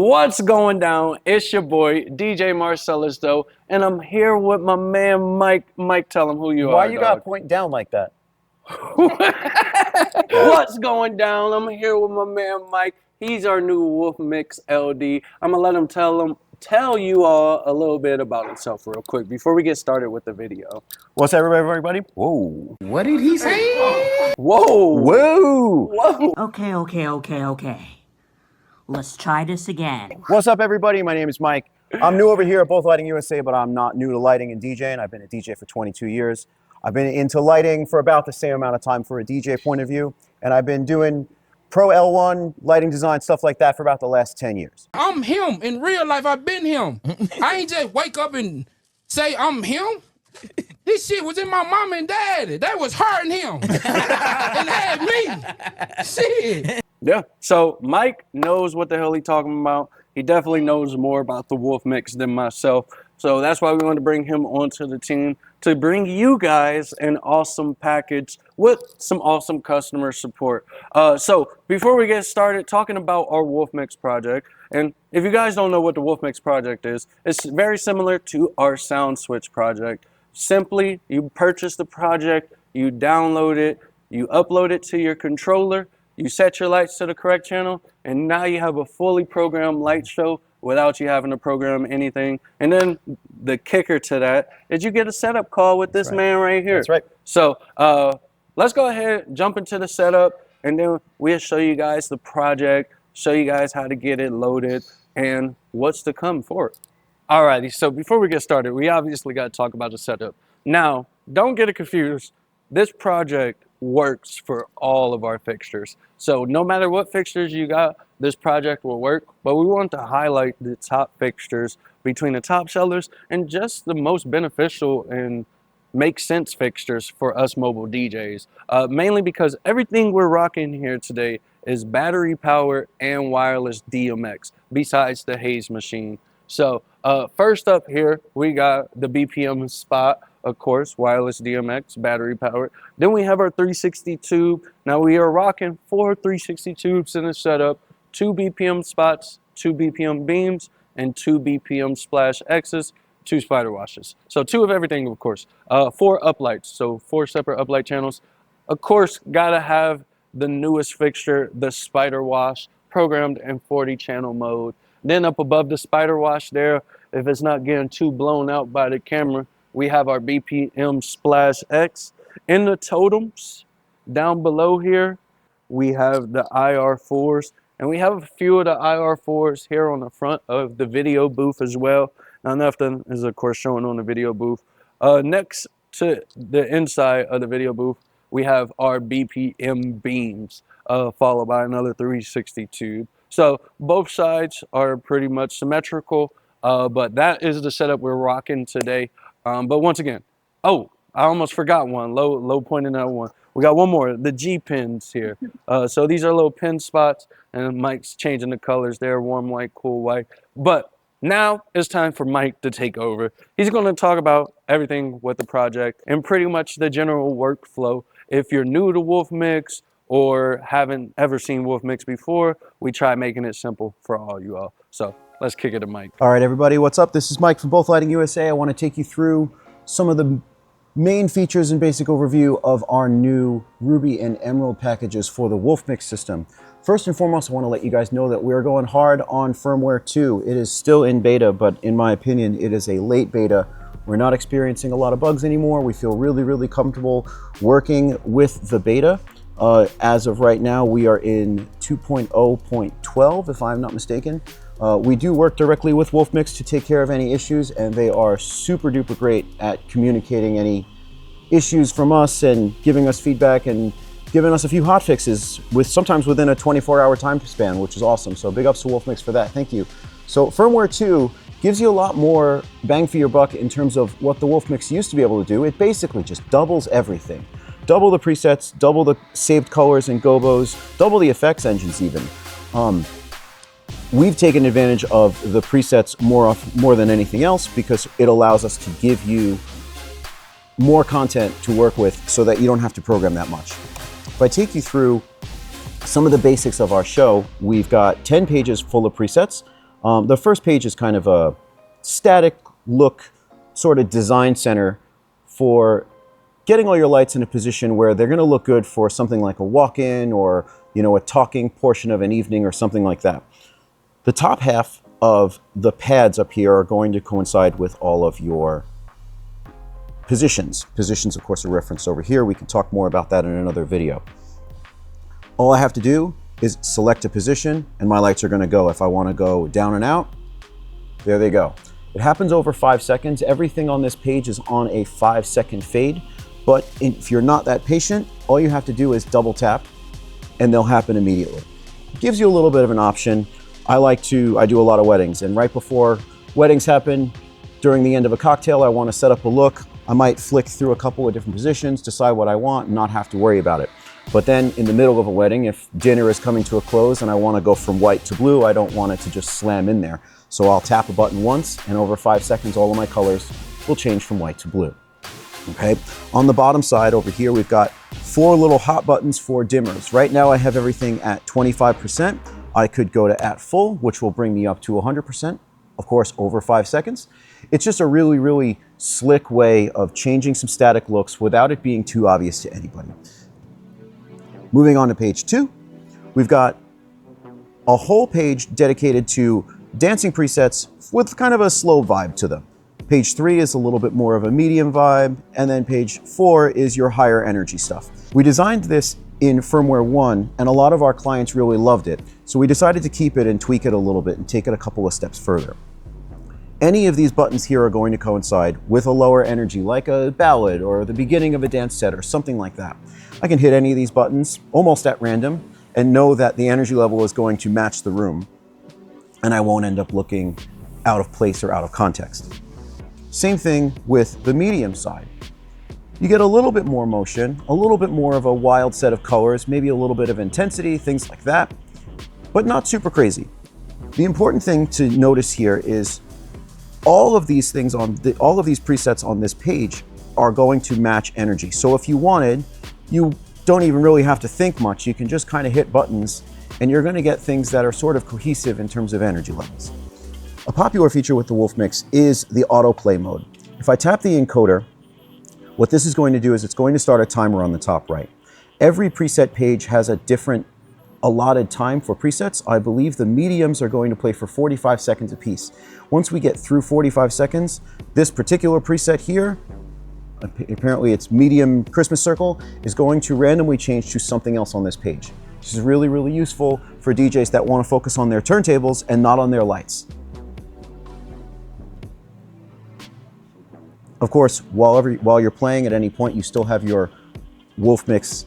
What's going down? It's your boy, DJ Marcellus, though, and I'm here with my man, Mike. Mike, tell him who you are, Why you gotta point down like that? What's going down? I'm here with my man, Mike. He's our new Wolfmix LD. I'm gonna let him tell you all a little bit about himself real quick before we get started with the video. What's up, everybody? Whoa. What did he say? Whoa. Whoa. Whoa. Okay. Let's try this again. What's up, everybody? My name is Mike. I'm new over here at Both Lighting USA, but I'm not new to lighting and DJing. I've been a DJ for 22 years. I've been into lighting for about the same amount of time for a DJ point of view, and I've been doing Pro L1, lighting design, stuff like that for about the last 10 years. I'm him. In real life, I've been him. I ain't just wake up and say I'm him. This shit was in my mom and daddy. That was her and him. And had me. Shit. Yeah, so Mike knows what the hell he's talking about. He definitely knows more about the Wolfmix than myself. So that's why we wanted to bring him onto the team to bring you guys an awesome package with some awesome customer support. So before we get started talking about our Wolfmix project, and if you guys don't know what the Wolfmix project is, it's very similar to our Sound Switch project. Simply, you purchase the project, you download it, you upload it to your controller, you set your lights to the correct channel, and now you have a fully programmed light show without you having to program anything. And then the kicker to that is you get a setup call with this man right here. That's right. So let's go ahead, jump into the setup, and then we'll show you guys the project, show you guys how to get it loaded, and what's to come for it. Alrighty, so before we get started, we obviously got to talk about the setup. Now, don't get it confused. This project works for all of our fixtures. So no matter what fixtures you got, this project will work, but we want to highlight the top fixtures between the top sellers and just the most beneficial and make sense fixtures for us mobile DJs. Mainly because everything we're rocking here today is battery powered and wireless DMX besides the Haze machine. So first up here, we got the BPM spot. Of course, wireless DMX, battery powered. Then we have our 360 tube. Now we are rocking 4 360 tubes in the setup, 2 BPM spots, 2 BPM beams, and 2 BPM splash X's, 2 spider washes. So 2 of everything, of course. 4 uplights, so 4 separate uplight channels. Of course, gotta have the newest fixture, the spider wash, programmed in 40 channel mode. Then up above the spider wash there, if it's not getting too blown out by the camera, we have our BPM Splash X. In the totems, down below here, we have the IR4s. And we have a few of the IR4s here on the front of the video booth as well. Now, nothing is, of course, showing on the video booth. Next to the inside of the video booth, we have our BPM beams, followed by another 360 tube. So both sides are pretty much symmetrical, but that is the setup we're rocking today. But once again, oh, I almost forgot one, low point in that one. We got one more, the G pins here. So these are little pin spots, and Mike's changing the colors there, warm white, cool white. But now it's time for Mike to take over. He's gonna talk about everything with the project and pretty much the general workflow. If you're new to Wolfmix or haven't ever seen Wolfmix before, we try making it simple for all you all. So let's kick it to Mike. All right, everybody, what's up? This is Mike from Both Lighting USA. I want to take you through some of the main features and basic overview of our new Ruby and Emerald packages for the Wolfmix system. First and foremost, I want to let you guys know that we're going hard on Firmware 2. It is still in beta, but in my opinion, it is a late beta. We're not experiencing a lot of bugs anymore. We feel really, really comfortable working with the beta. As of right now, we are in 2.0.12, if I'm not mistaken. We do work directly with Wolfmix to take care of any issues, and they are super duper great at communicating any issues from us and giving us feedback and giving us a few hot fixes sometimes within a 24-hour time span, which is awesome. So big ups to Wolfmix for that. Thank you. So Firmware 2 gives you a lot more bang for your buck in terms of what the Wolfmix used to be able to do. It basically just doubles everything. Double the presets, double the saved colors and gobos, double the effects engines even. We've taken advantage of the presets more than anything else because it allows us to give you more content to work with so that you don't have to program that much. If I take you through some of the basics of our show, we've got 10 pages full of presets. The first page is kind of a static look sort of design center for getting all your lights in a position where they're going to look good for something like a walk-in or, you know, a talking portion of an evening or something like that. The top half of the pads up here are going to coincide with all of your positions. Positions, of course, are referenced over here. We can talk more about that in another video. All I have to do is select a position and my lights are going to go. If I want to go down and out, there they go. It happens over 5 seconds. Everything on this page is on a 5-second fade. But if you're not that patient, all you have to do is double tap and they'll happen immediately. It gives you a little bit of an option. I do a lot of weddings, and right before weddings happen, during the end of a cocktail, I want to set up a look. I might flick through a couple of different positions, decide what I want, and not have to worry about it. But then in the middle of a wedding, if dinner is coming to a close and I want to go from white to blue, I don't want it to just slam in there. So I'll tap a button once, and over 5 seconds, all of my colors will change from white to blue. Okay, on the bottom side over here, we've got 4 little hot buttons for dimmers. Right now I have everything at 25%. I could go to at full, which will bring me up to 100%, of course, over 5 seconds. It's just a really, really slick way of changing some static looks without it being too obvious to anybody. Moving on to page 2, we've got a whole page dedicated to dancing presets with kind of a slow vibe to them. Page 3 is a little bit more of a medium vibe, and then page 4 is your higher energy stuff. We designed this in Firmware 1, and a lot of our clients really loved it, so we decided to keep it and tweak it a little bit and take it a couple of steps further. Any of these buttons here are going to coincide with a lower energy, like a ballad or the beginning of a dance set or something like that. I can hit any of these buttons almost at random and know that the energy level is going to match the room, and I won't end up looking out of place or out of context. Same thing with the medium side. You get a little bit more motion, a little bit more of a wild set of colors, maybe a little bit of intensity, things like that, but not super crazy. The important thing to notice here is all of these things all of these presets on this page are going to match energy. So if you wanted, you don't even really have to think much. You can just kind of hit buttons and you're going to get things that are sort of cohesive in terms of energy levels. A popular feature with the Wolfmix is the autoplay mode. If I tap the encoder, what this is going to do is it's going to start a timer on the top right. Every preset page has a different allotted time for presets. I believe the mediums are going to play for 45 seconds apiece. Once we get through 45 seconds, this particular preset here, apparently it's medium Christmas circle, is going to randomly change to something else on this page. This is really, really useful for DJs that want to focus on their turntables and not on their lights. Of course, while you're playing at any point, you still have your Wolfmix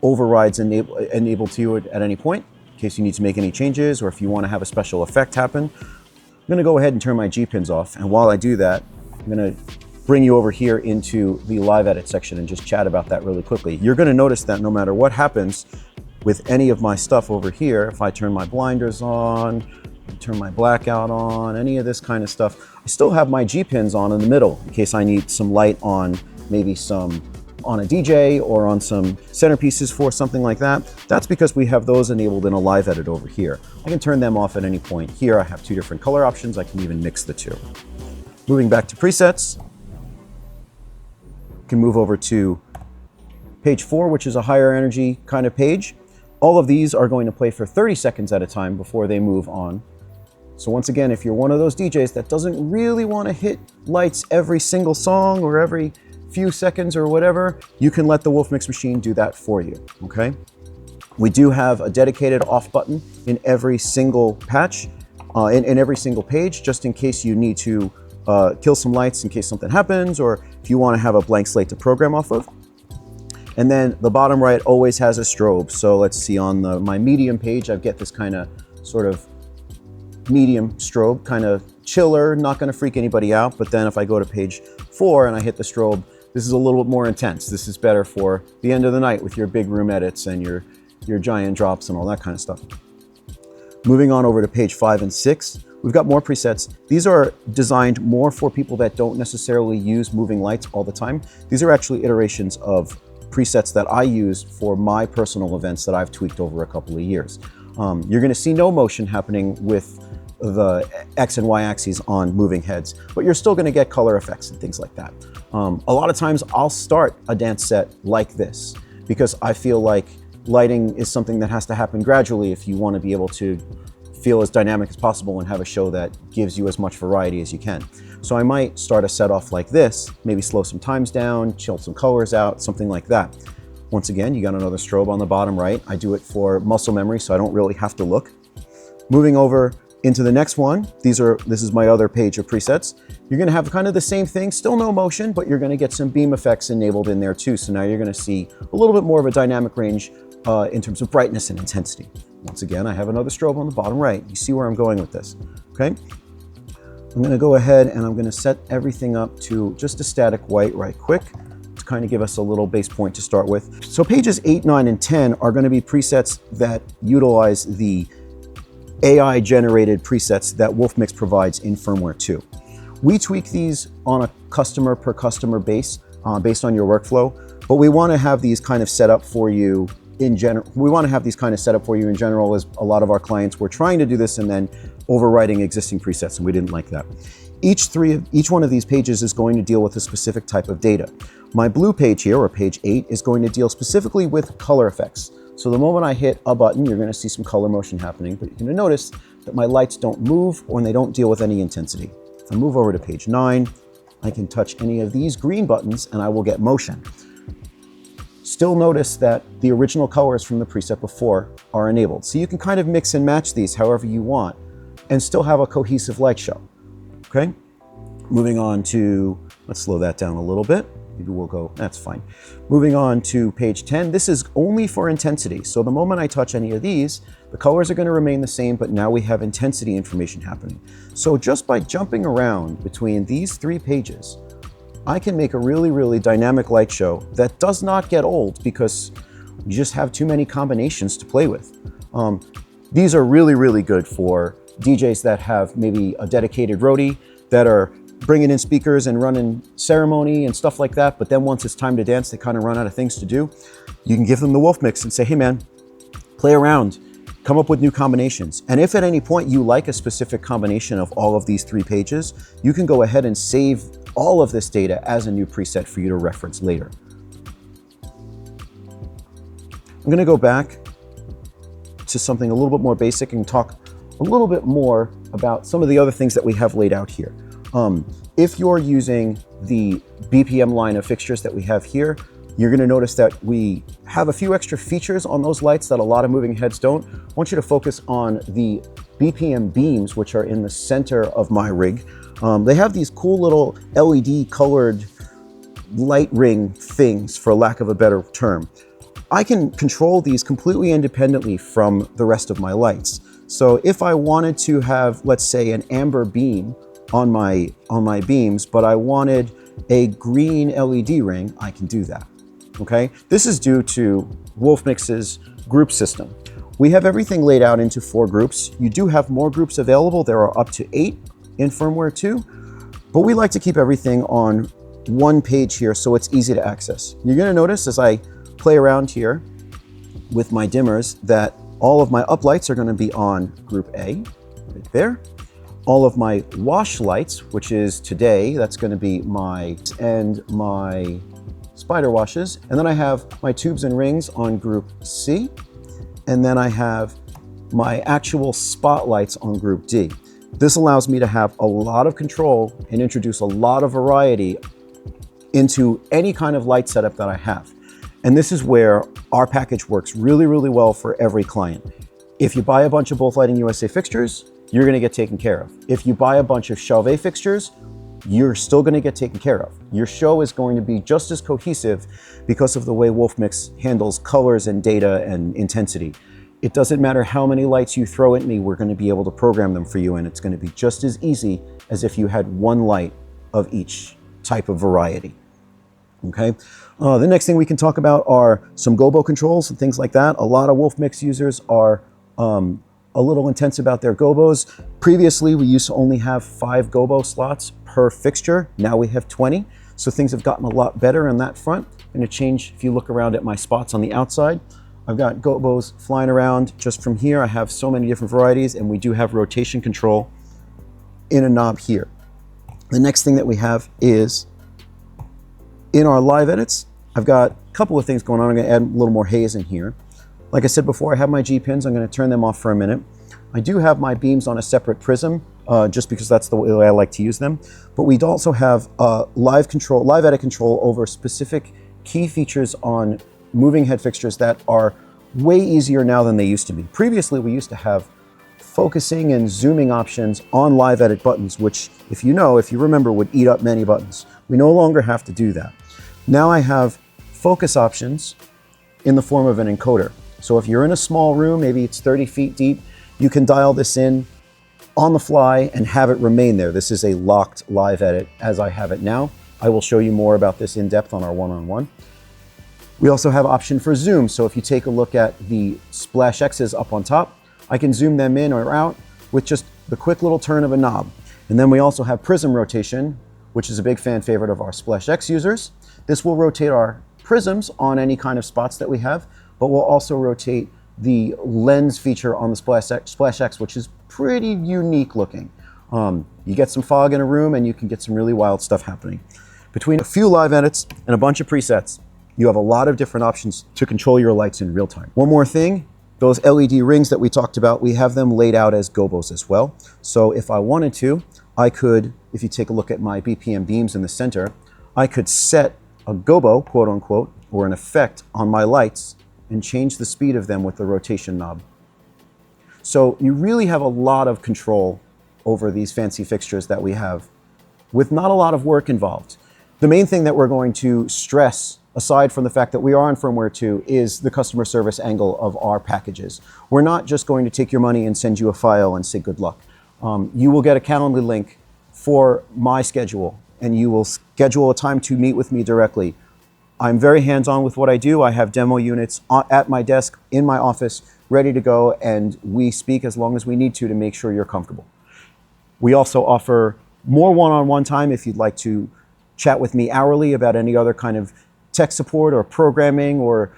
overrides enabled to you at any point, in case you need to make any changes or if you want to have a special effect happen. I'm going to go ahead and turn my G pins off, and while I do that, I'm going to bring you over here into the live edit section and just chat about that really quickly. You're going to notice that no matter what happens with any of my stuff over here, if I turn my blinders on, turn my blackout on, any of this kind of stuff, I still have my G pins on in the middle in case I need some light on maybe some on a DJ or on some centerpieces for something like that. That's because we have those enabled in a live edit over here. I can turn them off at any point. Here I have 2 different color options. I can even mix the 2. Moving back to presets, can move over to page 4, which is a higher energy kind of page. All of these are going to play for 30 seconds at a time before they move on. So once again, if you're one of those DJs that doesn't really want to hit lights every single song or every few seconds or whatever, you can let the Wolfmix machine do that for you, okay? We do have a dedicated off button in every single patch, in every single page, just in case you need to kill some lights in case something happens, or if you want to have a blank slate to program off of. And then the bottom right always has a strobe. So let's see, on my medium page, I get this kind of sort of medium strobe, kind of chiller, not going to freak anybody out. But then if I go to page 4 and I hit the strobe, this is a little bit more intense. This is better for the end of the night with your big room edits and your giant drops and all that kind of stuff. Moving on over to page 5 and 6, we've got more presets. These are designed more for people that don't necessarily use moving lights all the time. These are actually iterations of presets that I use for my personal events that I've tweaked over a couple of years. You're going to see no motion happening with the X and Y axes on moving heads, but you're still gonna get color effects and things like that. A lot of times I'll start a dance set like this because I feel like lighting is something that has to happen gradually if you want to be able to feel as dynamic as possible and have a show that gives you as much variety as you can. So I might start a set off like this, maybe slow some times down, chill some colors out, something like that. Once again, you got another strobe on the bottom right. I do it for muscle memory, so I don't really have to look. Moving over into the next one, this is my other page of presets. You're gonna have kind of the same thing, still no motion, but you're gonna get some beam effects enabled in there too. So now you're gonna see a little bit more of a dynamic range in terms of brightness and intensity. Once again, I have another strobe on the bottom right. You see where I'm going with this, okay? I'm gonna go ahead and I'm gonna set everything up to just a static white right quick to kind of give us a little base point to start with. So pages 8, 9, and 10 are gonna be presets that utilize the AI generated presets that Wolfmix provides in Firmware 2. We tweak these on a customer per customer base based on your workflow, but we want to have these kind of set up for you in general. We want to have these kind of set up for you in general, as a lot of our clients were trying to do this and then overwriting existing presets, and we didn't like that. Each one of these pages is going to deal with a specific type of data. My blue page here, or page 8, is going to deal specifically with color effects. So the moment I hit a button, you're going to see some color motion happening, but you're going to notice that my lights don't move or they don't deal with any intensity. If I move over to page 9, I can touch any of these green buttons and I will get motion. Still notice that the original colors from the preset before are enabled. So you can kind of mix and match these however you want and still have a cohesive light show, okay? Moving on to, let's slow that down a little bit. Maybe we'll go, that's fine. Moving on to page 10, this is only for intensity. So the moment I touch any of these, the colors are gonna remain the same, but now we have intensity information happening. So just by jumping around between these 3 pages, I can make a really, really dynamic light show that does not get old because you just have too many combinations to play with. These are really, really good for DJs that have maybe a dedicated roadie that are bringing in speakers and running ceremony and stuff like that, but then once it's time to dance, they kind of run out of things to do. You can give them the Wolfmix and say, hey man, play around, come up with new combinations. And if at any point you like a specific combination of all of these 3 pages, you can go ahead and save all of this data as a new preset for you to reference later. I'm gonna go back to something a little bit more basic and talk a little bit more about some of the other things that we have laid out here. If you're using the BPM line of fixtures that we have here, you're gonna notice that we have a few extra features on those lights that a lot of moving heads don't. I want you to focus on the BPM beams, which are in the center of my rig. They have these cool little LED colored light ring things, for lack of a better term. I can control these completely independently from the rest of my lights. So if I wanted to have, let's say, an amber beam on my beams, but I wanted a green LED ring, I can do that, okay? This is due to Wolfmix's group system. We have everything laid out into 4 groups. You do have more groups available. There are up to 8 in Firmware 2, but we like to keep everything on one page here so it's easy to access. You're gonna notice as I play around here with my dimmers that all of my up lights are gonna be on group A, right there. All of my wash lights, which is today, that's gonna be my spider washes. And then I have my tubes and rings on group C. And then I have my actual spotlights on group D. This allows me to have a lot of control and introduce a lot of variety into any kind of light setup that I have. And this is where our package works really, really well for every client. If you buy a bunch of Both Lighting USA fixtures, you're gonna get taken care of. If you buy a bunch of Chauvet fixtures, you're still gonna get taken care of. Your show is going to be just as cohesive because of the way Wolfmix handles colors and data and intensity. It doesn't matter how many lights you throw at me, we're gonna be able to program them for you, and it's gonna be just as easy as if you had one light of each type of variety, okay? The next thing we can talk about are some gobo controls and things like that. A lot of Wolfmix users are a little intense about their gobos. Previously, we used to only have 5 gobo slots per fixture. Now we have 20. So things have gotten a lot better on that front. I'm gonna change, if you look around at my spots on the outside, I've got gobos flying around just from here. I have so many different varieties, and we do have rotation control in a knob here. The next thing that we have is in our live edits, I've got a couple of things going on. I'm gonna add a little more haze in here. Like I said before, I have my G pins. I'm gonna turn them off for a minute. I do have my beams on a separate prism, just because that's the way I like to use them. But we also have live edit control over specific key features on moving head fixtures that are way easier now than they used to be. Previously, we used to have focusing and zooming options on live edit buttons, which if you remember, would eat up many buttons. We no longer have to do that. Now I have focus options in the form of an encoder. So if you're in a small room, maybe it's 30 feet deep, you can dial this in on the fly and have it remain there. This is a locked live edit as I have it now. I will show you more about this in depth on our one-on-one. We also have option for zoom. So if you take a look at the Splash X's up on top, I can zoom them in or out with just the quick little turn of a knob. And then we also have prism rotation, which is a big fan favorite of our Splash X users. This will rotate our prisms on any kind of spots that we have, but we'll also rotate the lens feature on the Splash X, which is pretty unique looking. You get some fog in a room and you can get some really wild stuff happening. Between a few live edits and a bunch of presets, you have a lot of different options to control your lights in real time. One more thing, those LED rings that we talked about, we have them laid out as gobos as well. So if I wanted to, I could, if you take a look at my BPM beams in the center, I could set a gobo, quote unquote, or an effect on my lights and change the speed of them with the rotation knob. So you really have a lot of control over these fancy fixtures that we have with not a lot of work involved. The main thing that we're going to stress, aside from the fact that we are on firmware 2, is the customer service angle of our packages. We're not just going to take your money and send you a file and say good luck. You will get a Calendly link for my schedule, and you will schedule a time to meet with me directly. I'm very hands-on with what I do. I have demo units at my desk in my office ready to go, and we speak as long as we need to make sure you're comfortable. We also offer more one-on-one time if you'd like to chat with me hourly about any other kind of tech support or programming, or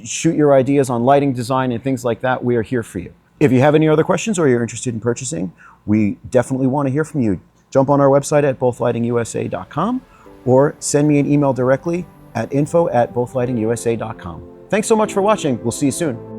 shoot your ideas on lighting design and things like that. We are here for you. If you have any other questions or you're interested in purchasing, we definitely want to hear from you. Jump on our website at bothlightingusa.com or send me an email directly at info@bothlightingusa.com. Thanks so much for watching. We'll see you soon.